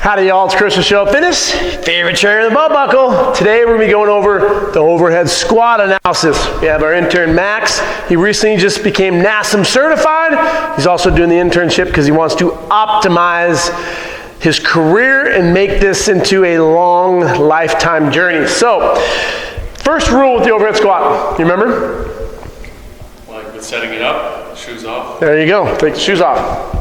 Howdy y'all, it's Chris with Show Up Fitness, favorite trainer in the belt buckle. Today we're going to be going over the overhead squat analysis. We have our intern Max. He recently just became NASM certified. He's also doing the internship because he wants to optimize his career and make this into a long lifetime journey. So, first rule with the overhead squat, you remember? Like with setting it up, shoes off. There you go, take the shoes off.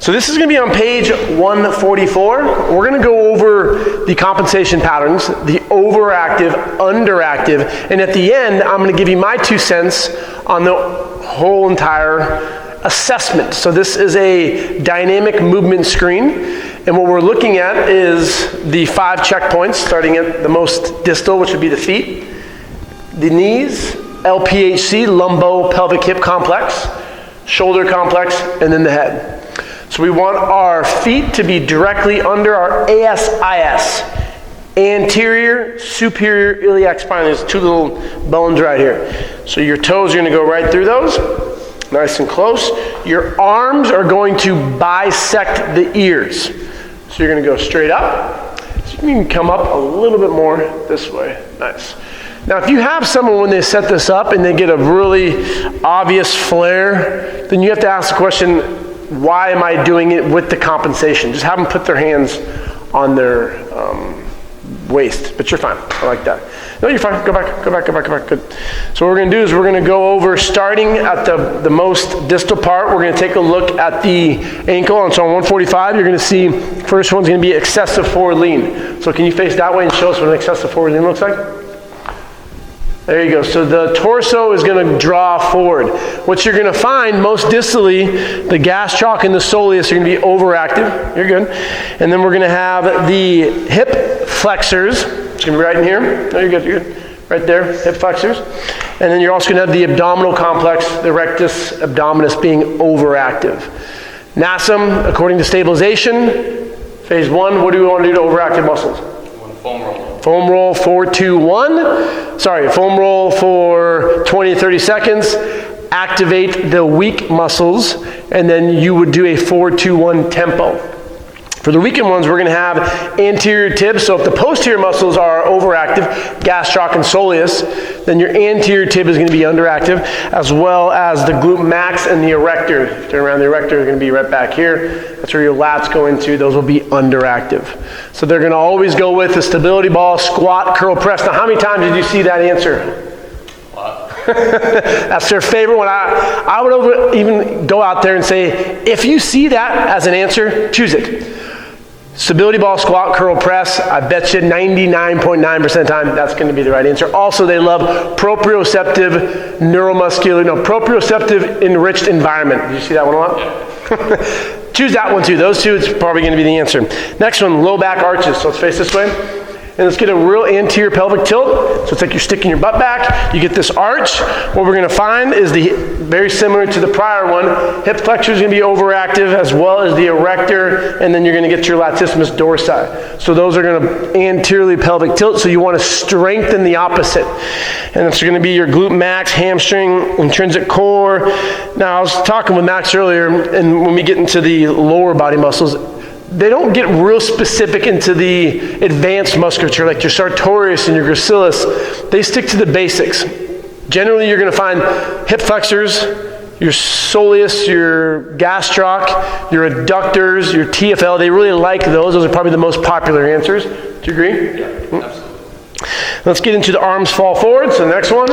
So this is going to be on page 144. We're going to go over the compensation patterns, the overactive, underactive, and at the end, I'm going to give you my 2 cents on the whole entire assessment. So this is a dynamic movement screen, and what we're looking at is the 5 checkpoints, starting at the most distal, which would be the feet, the knees, LPHC, lumbo-pelvic hip complex, shoulder complex, and then the head. So we want our feet to be directly under our ASIS, anterior superior iliac spine. There's 2 little bones right here. So your toes are going to go right through those, nice and close. Your arms are going to bisect the ears. So you're going to go straight up. So you can come up a little bit more this way. Nice. Now if you have someone when they set this up and they get a really obvious flare, then you have to ask the question, why am I doing it with the compensation? Just have them put their hands on their waist, but you're fine. I like that. No, you're fine. Go back. Good. So what we're going to do is we're going to go over, starting at the most distal part, we're going to take a look at the ankle. And so on 145, you're going to see, first one's going to be excessive forward lean. So can you face that way and show us what an excessive forward lean looks like? There you go. So the torso is going to draw forward. What you're going to find most distally, the gastroc and the soleus are going to be overactive. You're good. And then we're going to have the hip flexors. It's going to be right in here. No, you're good. You're good. Right there, hip flexors. And then you're also going to have the abdominal complex, the rectus abdominis, being overactive. NASM, according to stabilization, phase 1, what do we want to do to overactive muscles? Foam roll. Foam roll 4-2-1. Sorry, foam roll for 20 to 30 seconds. Activate the weak muscles, and then you would do a 4-2-1 tempo. For the weakened ones, we're going to have anterior tib. So if the posterior muscles are overactive, gastroc and soleus, then your anterior tib is going to be underactive, as well as the glute max and the erector. Turn around, the erector is going to be right back here. That's where your lats go into. Those will be underactive. So they're going to always go with the stability ball, squat, curl, press. Now, how many times did you see that answer? That's their favorite one. I would even go out there and say, if you see that as an answer, choose it. Stability ball, squat, curl, press. I bet you 99.9% of the time that's going to be the right answer. Also, they love proprioceptive proprioceptive enriched environment. Did you see that one a lot? Yeah. Choose that one too. Those 2, it's probably going to be the answer. Next one, low back arches. So let's face this way. And let's get a real anterior pelvic tilt. So it's like you're sticking your butt back. You get this arch. What we're going to find is very similar to the prior one. Hip flexor is going to be overactive, as well as the erector, and then you're going to get your latissimus dorsi. So those are going to anteriorly pelvic tilt. So you want to strengthen the opposite. And it's going to be your glute max, hamstring, intrinsic core. Now I was talking with Max earlier, and when we get into the lower body muscles, they don't get real specific into the advanced musculature like your sartorius and your gracilis. They stick to the basics. Generally, you're going to find hip flexors, your soleus, your gastroc, your adductors, your TFL. They really like those. Those are probably the most popular answers. Do you agree? Yeah, absolutely. Let's get into the arms fall forward. So the next one.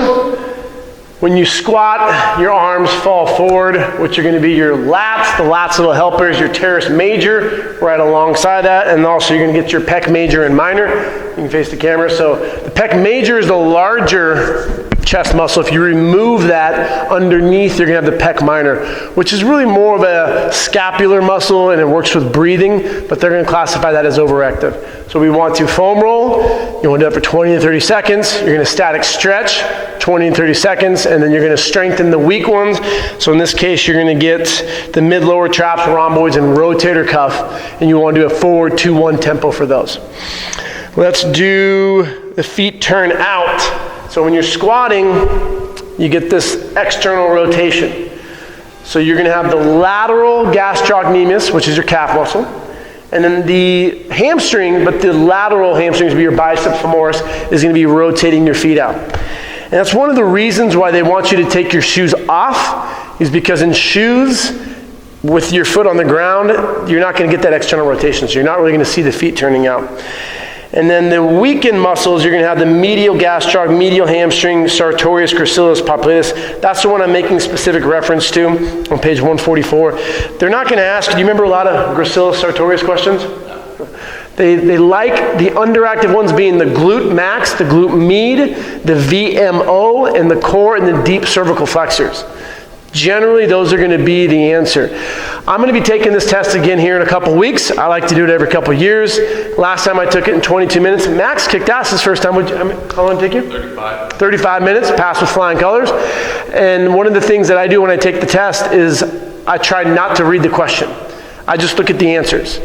When you squat, your arms fall forward, which are going to be your lats. The lats little helpers, your teres major, right alongside that. And also you're going to get your pec major and minor. You can face the camera. So the pec major is the larger chest muscle. If you remove that underneath, you're going to have the pec minor, which is really more of a scapular muscle, and it works with breathing, but they're going to classify that as overactive. So we want to foam roll. You want to do it for 20 to 30 seconds. You're going to static stretch, 20 to 30 seconds, and then you're going to strengthen the weak ones. So in this case, you're going to get the mid-lower traps, rhomboids, and rotator cuff, and you want to do a 4-2-1 tempo for those. Let's do the feet turn out. So when you're squatting, you get this external rotation. So you're going to have the lateral gastrocnemius, which is your calf muscle, And then the hamstring, but the lateral hamstring is your biceps femoris, is going to be rotating your feet out. And that's one of the reasons why they want you to take your shoes off, is because in shoes, with your foot on the ground, you're not going to get that external rotation, so you're not really going to see the feet turning out. And then the weakened muscles, you're going to have the medial gastroc, medial hamstring, sartorius, gracilis, popliteus. That's the one I'm making specific reference to on page 144. They're not going to ask, do you remember a lot of gracilis, sartorius questions? They like the underactive ones being the glute max, the glute med, the VMO, and the core and the deep cervical flexors. Generally, those are going to be the answer. I'm going to be taking this test again here in a couple weeks. I like to do it every couple years. Last time I took it in 22 minutes. Max kicked ass this first time. How long did it take you? 35. 35 minutes, passed with flying colors. And one of the things that I do when I take the test is I try not to read the question. I just look at the answers.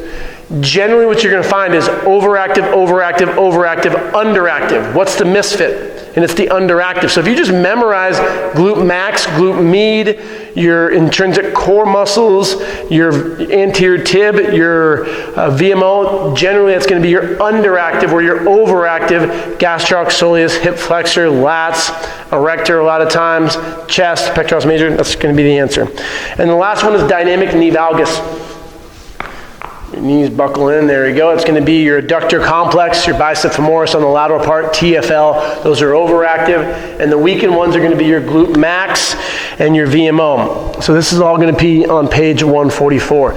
Generally, what you're going to find is overactive, overactive, overactive, underactive. What's the misfit? And it's the underactive. So if you just memorize glute max, glute med, your intrinsic core muscles, your anterior tib, your VMO, generally that's going to be your underactive, or your overactive gastroc, soleus, hip flexor, lats, erector a lot of times, chest, pectoralis major. That's going to be the answer. And the last one is dynamic knee valgus. Your knees buckle in, there you go. It's going to be your adductor complex, your bicep femoris on the lateral part, TFL. Those are overactive. And the weakened ones are going to be your glute max and your VMO. So this is all going to be on page 144.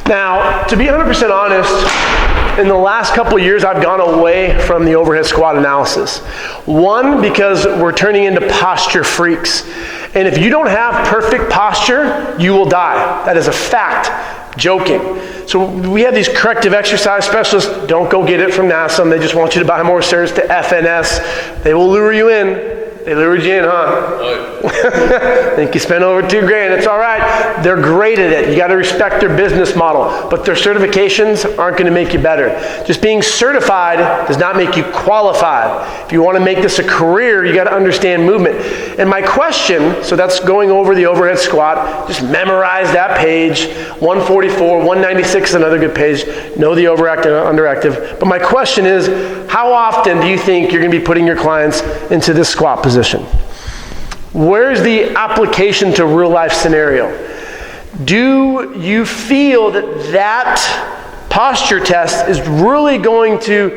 Now, to be 100% honest, in the last couple of years, I've gone away from the overhead squat analysis. One, because we're turning into posture freaks. And if you don't have perfect posture, you will die. That is a fact. Joking. So we have these corrective exercise specialists. Don't go get it from NASM. They just want you to buy more certs to FNS. They will lure you in. They lured you in, huh? I think you spent over $2,000. It's all right. They're great at it. You got to respect their business model. But their certifications aren't going to make you better. Just being certified does not make you qualified. If you want to make this a career, you got to understand movement. And my question, so that's going over the overhead squat. Just memorize that page. 144, 196 is another good page. Know the overactive and underactive. But my question is, how often do you think you're going to be putting your clients into this squat position? Where's the application to real life scenario? Do you feel that that posture test is really going to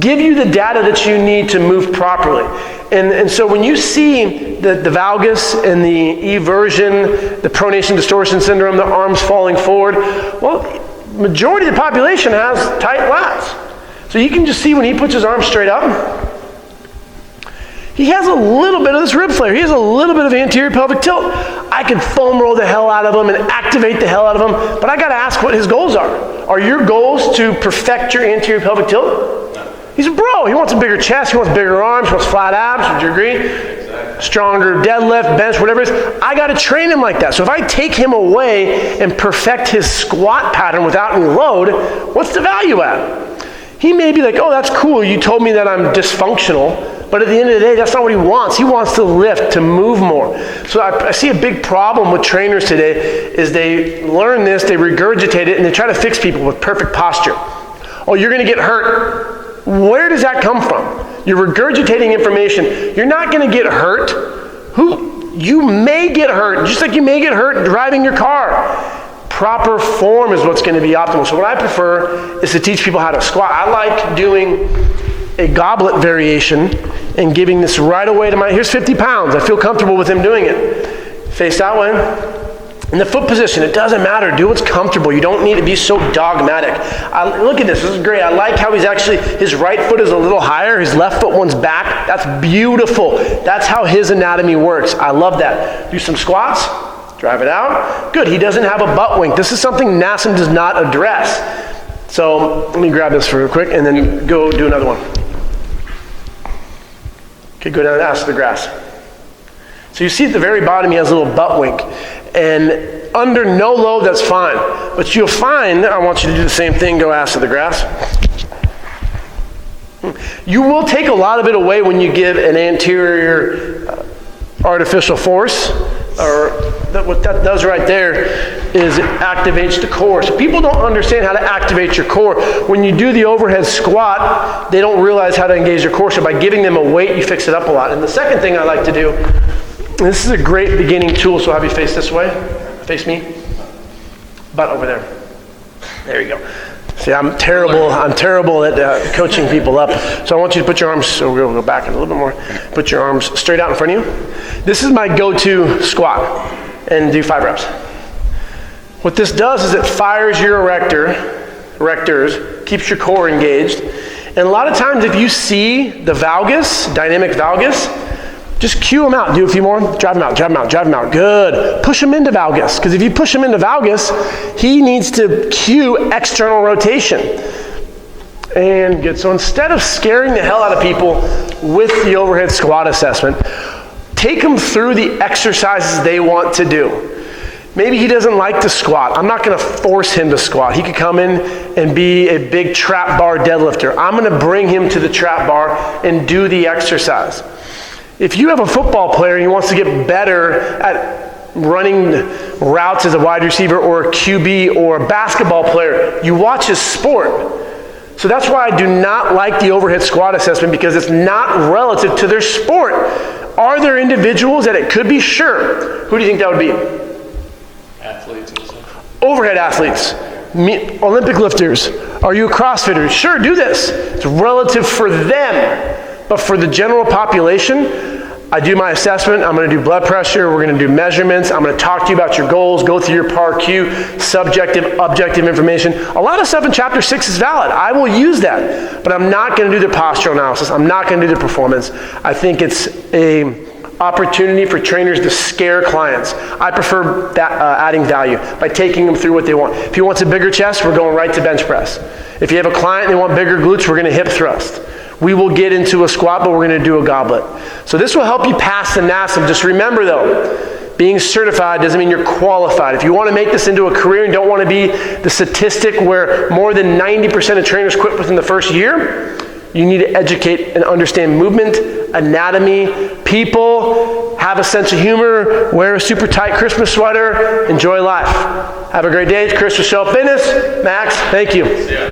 give you the data that you need to move properly? And so when you see the valgus and the eversion, the pronation distortion syndrome, the arms falling forward, well, majority of the population has tight lats. So you can just see when he puts his arms straight up, he has a little bit of this rib flare. He has a little bit of anterior pelvic tilt. I could foam roll the hell out of him and activate the hell out of him, but I got to ask what his goals are. Are your goals to perfect your anterior pelvic tilt? No. He's a bro. He wants a bigger chest. He wants bigger arms. He wants flat abs. Would you agree? Exactly. Stronger deadlift, bench, whatever it is. I got to train him like that. So if I take him away and perfect his squat pattern without any load, what's the value add? He may be like, oh, that's cool. You told me that I'm dysfunctional. But at the end of the day, that's not what he wants. He wants to lift, to move more. So I see a big problem with trainers today is they learn this, they regurgitate it, and they try to fix people with perfect posture. Oh, you're going to get hurt. Where does that come from? You're regurgitating information. You're not going to get hurt. You may get hurt, just like you may get hurt driving your car. Proper form is what's going to be optimal. So what I prefer is to teach people how to squat. I like doing a goblet variation and giving this right away to here's 50 pounds. I feel comfortable with him doing it. Face that way. In the foot position, it doesn't matter. Do what's comfortable. You don't need to be so dogmatic. Look at this. This is great. I like how his right foot is a little higher. His left foot one's back. That's beautiful. That's how his anatomy works. I love that. Do some squats. Drive it out. Good. He doesn't have a butt wink. This is something NASM does not address. So let me grab this for real quick and then go do another one. Okay, go down and ask the grass. So you see at the very bottom he has a little butt wink. And under no load, that's fine. But you'll find, I want you to do the same thing, go ask to the grass. You will take a lot of it away when you give an anterior artificial force. what that does right there is it activates the core. So people don't understand how to activate your core. When you do the overhead squat, they don't realize how to engage your core. So by giving them a weight, you fix it up a lot. And the second thing I like to do, and this is a great beginning tool, so I'll have you face this way. Face me. Butt over there. There you go. See, I'm terrible at coaching people up. So I want you to put your arms, so we'll go back a little bit more. Put your arms straight out in front of you. This is my go-to squat, and do 5 reps. What this does is it fires your erectors, keeps your core engaged. And a lot of times if you see the valgus, dynamic valgus, just cue them out. Do a few more. Drive them out, drive them out, drive them out. Good. Push them into valgus. Because if you push him into valgus, he needs to cue external rotation. And good. So instead of scaring the hell out of people with the overhead squat assessment, take them through the exercises they want to do. Maybe he doesn't like to squat. I'm not going to force him to squat. He could come in and be a big trap bar deadlifter. I'm going to bring him to the trap bar and do the exercise. If you have a football player and he wants to get better at running routes as a wide receiver or a QB or a basketball player, you watch his sport. So that's why I do not like the overhead squat assessment, because it's not relative to their sport. Are there individuals that it could be? Sure. Who do you think that would be? Athletes also. Overhead athletes. Olympic lifters. Are you a CrossFitter? Sure, do this. It's relative for them. But for the general population, I do my assessment. I'm going to do blood pressure. We're going to do measurements. I'm going to talk to you about your goals, go through your PAR-Q, subjective, objective information. A lot of stuff in Chapter 6 is valid. I will use that. But I'm not going to do the postural analysis. I'm not going to do the performance. I think it's an opportunity for trainers to scare clients. I prefer that, adding value by taking them through what they want. If he wants a bigger chest, we're going right to bench press. If you have a client and they want bigger glutes, we're going to hip thrust. We will get into a squat, but we're going to do a goblet. So this will help you pass the NASM. Just remember though, being certified doesn't mean you're qualified. If you want to make this into a career and don't want to be the statistic where more than 90% of trainers quit within the first year, you need to educate and understand movement, anatomy, people, have a sense of humor, wear a super tight Christmas sweater, enjoy life. Have a great day. It's Chris with Show Up Fitness. Max, thank you.